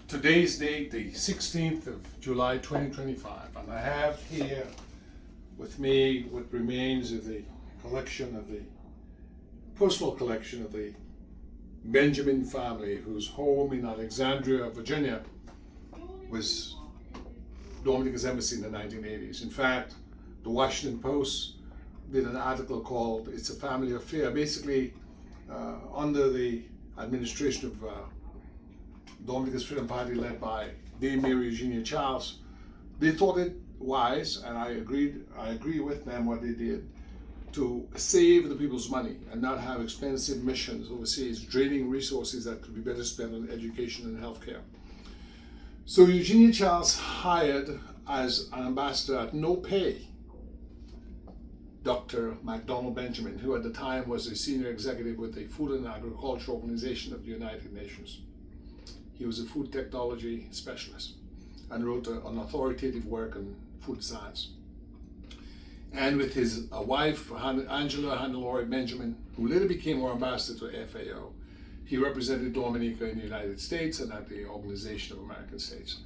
Today's date, the 16th of July 2025, and I have here with me what remains of the personal collection of the Benjamin family, whose home in Alexandria, Virginia, was Dominica's embassy in the 1980s. In fact, the Washington Post did an article called "It's a Family Affair." Basically, under the administration of Dominica's Freedom Party, led by Dame Mary Eugenia Charles, they thought it wise, and I agree with them what they did, to save the people's money and not have expensive missions overseas, draining resources that could be better spent on education and healthcare. So Eugenia Charles hired as an ambassador at no pay Dr. McDonald Benjamin, who at the time was a senior executive with the Food and Agriculture Organization of the United Nations. He was a food technology specialist and wrote an authoritative work on food science. And with his wife, Angela Hannelore Benjamin, who later became our ambassador to FAO, he represented Dominica in the United States and at the Organization of American States.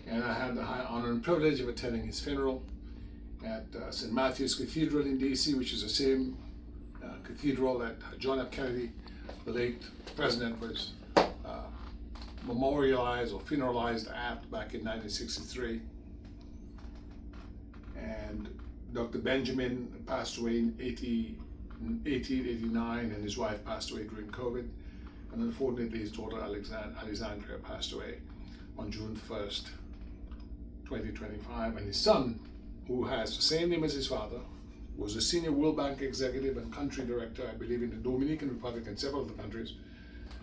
And I had the high honor and privilege of attending his funeral at St. Matthew's Cathedral in DC, which is the same cathedral that John F. Kennedy, the late president, was memorialized or funeralized at back in 1963. And Dr. Benjamin passed away in 1889, and his wife passed away during COVID. And unfortunately, his daughter Alexandria passed away on June 1st, 2025. And his son, who has the same name as his father, was a senior World Bank executive and country director, I believe, in the Dominican Republic and several other countries,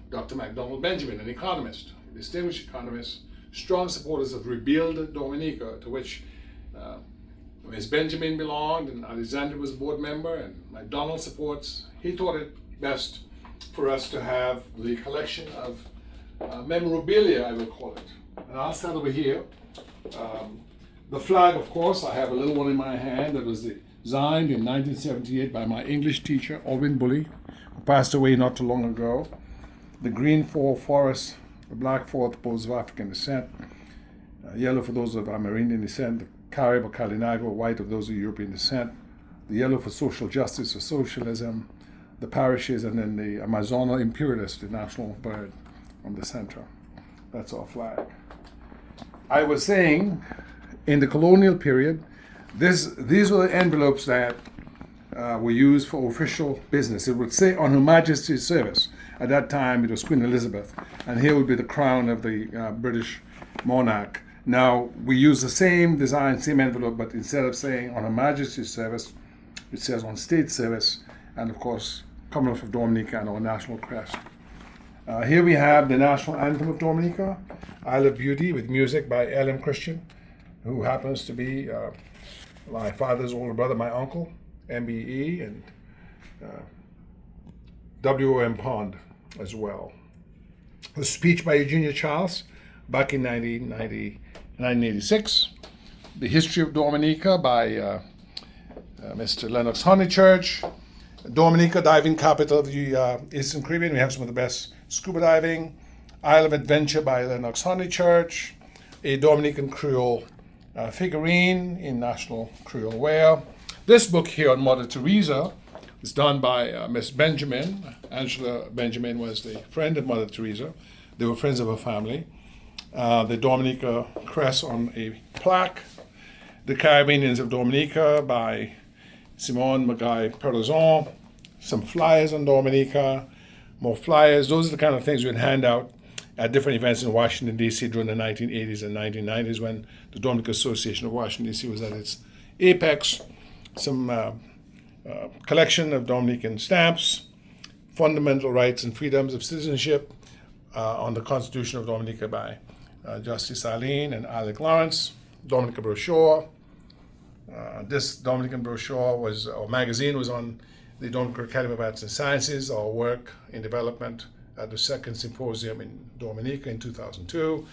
Dr. McDonald Benjamin, an economist, a distinguished economist, strong supporters of Rebuild Dominica, to which Ms. Benjamin belonged, and Alexandria was a board member, and McDonald supports. He thought it best for us to have the collection of memorabilia, I will call it. And I'll start over here. The flag, of course, I have a little one in my hand that was designed in 1978 by my English teacher, Alvin Bully, who passed away not too long ago. The green for forest, the black for those of African descent, yellow for those of Amerindian descent, the Carib or Kalinago, white of those of European descent, the yellow for social justice or socialism, the parishes, and then the Amazono imperialist, the national bird, on the center. That's our flag. I was saying, in the colonial period, these were the envelopes that were used for official business. It would say "On Her Majesty's Service." At that time, it was Queen Elizabeth, and here would be the crown of the British monarch. Now, we use the same design, same envelope, but instead of saying "On Her Majesty's Service," it says "On State Service," and of course, Commonwealth of Dominica and our national crest. Here we have the national anthem of Dominica, "Isle of Beauty," with music by L.M. Christian, who happens to be my father's older brother, my uncle, MBE, and W.O.M. Pond as well. A speech by Eugenia Charles back in 1986. The History of Dominica by Mr. Lennox Honeychurch. Dominica, diving capital of the Eastern Caribbean. We have some of the best scuba diving. Isle of Adventure by Lennox Honeychurch. A Dominican Creole figurine in national Creole wear. This book here on Mother Teresa was done by Miss Benjamin. Angela Benjamin was the friend of Mother Teresa. They were friends of her family. The Dominica crest on a plaque. The Caribbeans of Dominica by Simone Magai-Perlezon. Some flyers on Dominica, more flyers. Those are the kind of things we'd hand out at different events in Washington, D.C. during the 1980s and 1990s when the Dominican Association of Washington, D.C. was at its apex. Some collection of Dominican stamps, Fundamental Rights and Freedoms of Citizenship on the Constitution of Dominica by Justice Eileen and Alec Lawrence, Dominica brochure. This Dominican brochure or magazine was on the Dominican Academy of Arts and Sciences, our work in development at the second symposium in Dominica in 2002.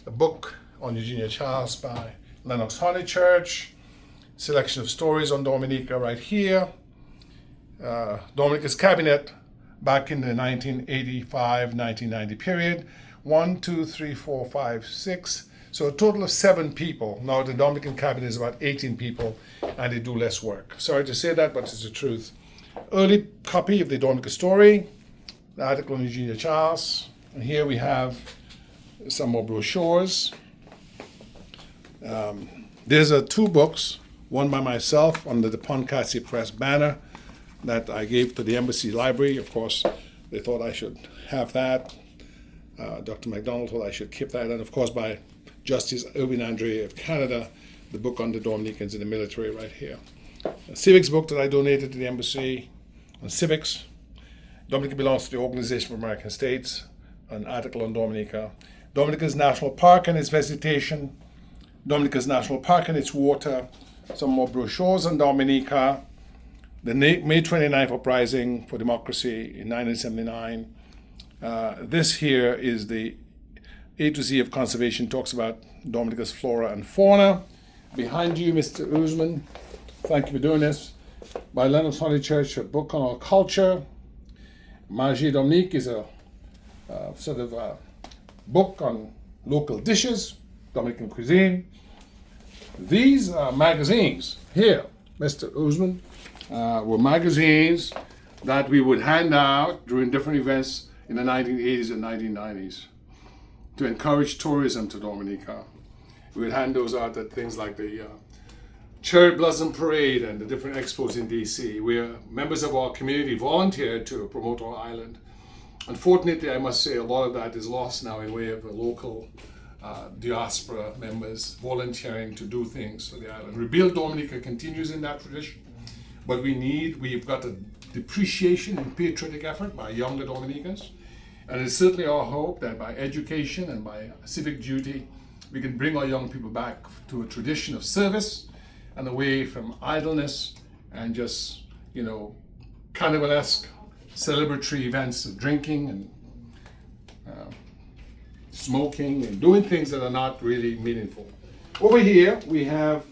A book on Eugenia Charles by Lennox Honeychurch. Selection of stories on Dominica right here. Dominica's Cabinet back in the 1985-1990 period. 1, 2, 3, 4, 5, 6. So a total of 7 people. Now the Dominican cabinet is about 18 people, and they do less work. Sorry to say that, but it's the truth. Early copy of the Dominica story, the article on Eugenia Charles. And here we have some more brochures. There's 2 books, one by myself under the Poncatsi Press banner that I gave to the Embassy Library. Of course, they thought I should have that. Dr. McDonald thought I should keep that. And of course, by Justice Irvin Andre of Canada, the book on the Dominicans in the military right here. A civics book that I donated to the Embassy on civics. Dominica belongs to the Organization for American States, an article on Dominica. Dominica's National Park and its vegetation. Dominica's National Park and its water. Some more brochures on Dominica. The May 29th Uprising for Democracy in 1979. This here is the A to Z of Conservation, talks about Dominica's flora and fauna. Behind you, Mr. Usman, thank you for doing this. By Leonard Honey Church, a book on our culture. Manger Dominique is a sort of a book on local dishes, Dominican cuisine. These magazines here, Mr. Usman, were magazines that we would hand out during different events in the 1980s and 1990s to encourage tourism to Dominica. We would hand those out at things like the Cherry Blossom Parade and the different expos in DC, where members of our community volunteered to promote our island. Unfortunately, I must say a lot of that is lost now in way of local diaspora members volunteering to do things for the island. Rebuild Dominica continues in that tradition, but we've got a depreciation and patriotic effort by younger Dominicans, and it's certainly our hope that by education and by civic duty, we can bring our young people back to a tradition of service and away from idleness and just, carnivalesque celebratory events of drinking and smoking and doing things that are not really meaningful. Over here we have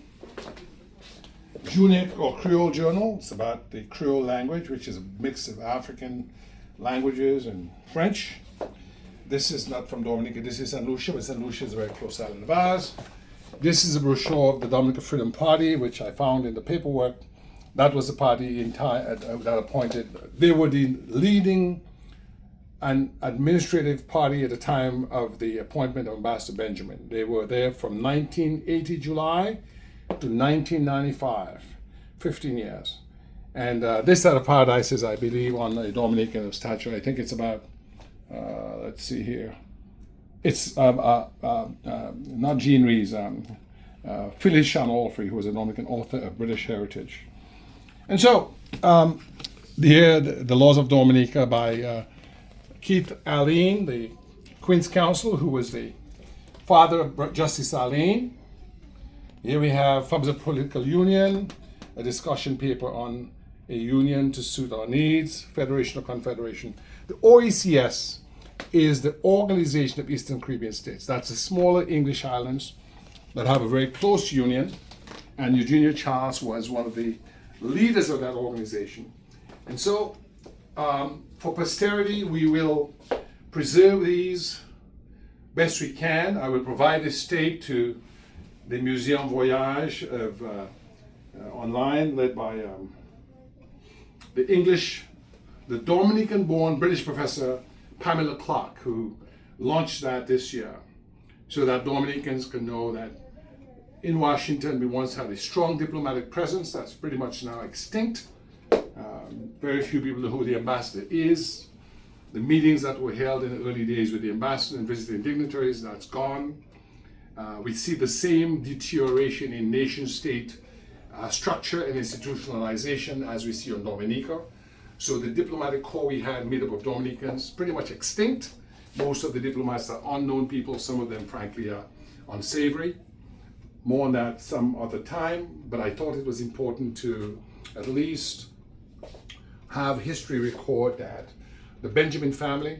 Junic or Creole Journal. It's about the Creole language, which is a mix of African languages and French. This is not from Dominica, this is St. Lucia, but St. Lucia is a very close island of ours. This is a brochure of the Dominica Freedom Party, which I found in the paperwork. That was the party that appointed. They were the leading and administrative party at the time of the appointment of Ambassador Benjamin. They were there from 1980 July to 1995, 15 years. And this side of paradise is, I believe, on a Dominican statue. I think it's about, let's see here. It's not Jean Rees, Phyllis Shanolfrey, who was a Dominican author of British heritage. And so, here, the Laws of Dominica by Keith Alleyne, the Queen's Counsel, who was the father of Justice Alleyne. Here we have Forms of Political Union, a discussion paper on a union to suit our needs, Federation or Confederation. The OAS is the Organization of Eastern Caribbean States. That's the smaller English islands that have a very close union, and Eugenia Charles was one of the leaders of that organization. And so, for posterity, we will preserve these best we can. I will provide this tape to the Museum Voyage of online, led by the Dominican-born British professor Pamela Clark, who launched that this year, so that Dominicans can know that in Washington we once had a strong diplomatic presence that's pretty much now extinct. Very few people know who the ambassador is. The meetings that were held in the early days with the ambassador and visiting dignitaries, that's gone. We see the same deterioration in nation-state structure and institutionalization as we see on Dominica. So the diplomatic corps we had made up of Dominicans, pretty much extinct. Most of the diplomats are unknown people. Some of them, frankly, are unsavory. More on that some other time, but I thought it was important to at least have history record that the Benjamin family,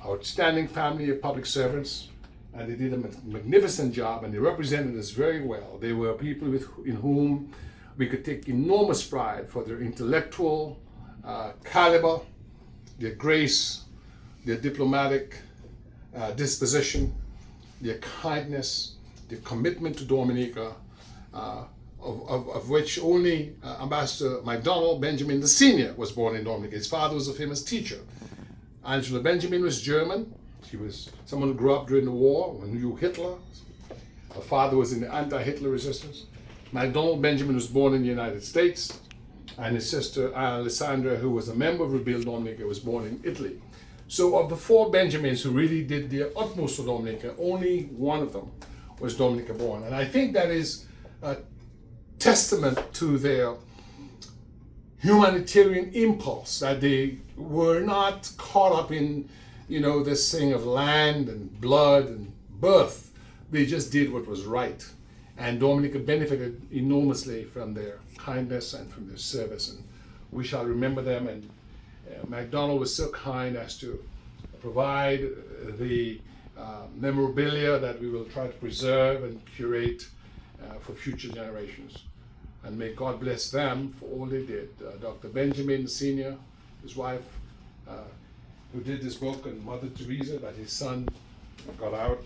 outstanding family of public servants, and they did a magnificent job, and they represented us very well. They were people in whom we could take enormous pride for their intellectual caliber their grace, their diplomatic disposition, their kindness, their commitment to Dominica, of which only Ambassador McDonald Benjamin the Senior was born in Dominica. His father was a famous teacher. Angela Benjamin was German. She was someone who grew up during the war and knew Hitler. Her father was in the anti-Hitler resistance. McDonald Benjamin was born in the United States, and his sister Alessandra, who was a member of Rebuild Dominica, was born in Italy. So of the four Benjamins who really did their utmost for Dominica, only one of them was Dominica born. And I think that is a testament to their humanitarian impulse, that they were not caught up in, this thing of land and blood and birth. They just did what was right. And Dominica benefited enormously from their kindness and from their service. And we shall remember them. And McDonald was so kind as to provide the memorabilia that we will try to preserve and curate for future generations. And may God bless them for all they did. Dr. Benjamin Sr., his wife, who did this book on Mother Teresa that his son got out.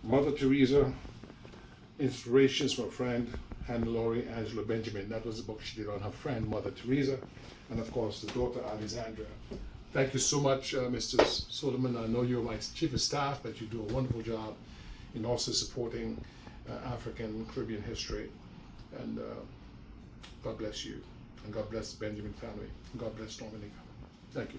Mother Teresa, Inspirations from a Friend, Hannah-Laurie Angela Benjamin. That was the book she did on her friend, Mother Teresa, and of course the daughter, Alexandra. Thank you so much, Mr. Solomon. I know you're my chief of staff, but you do a wonderful job in also supporting African Caribbean history. And God bless you, and God bless the Benjamin family, and God bless Dominica. Thank you.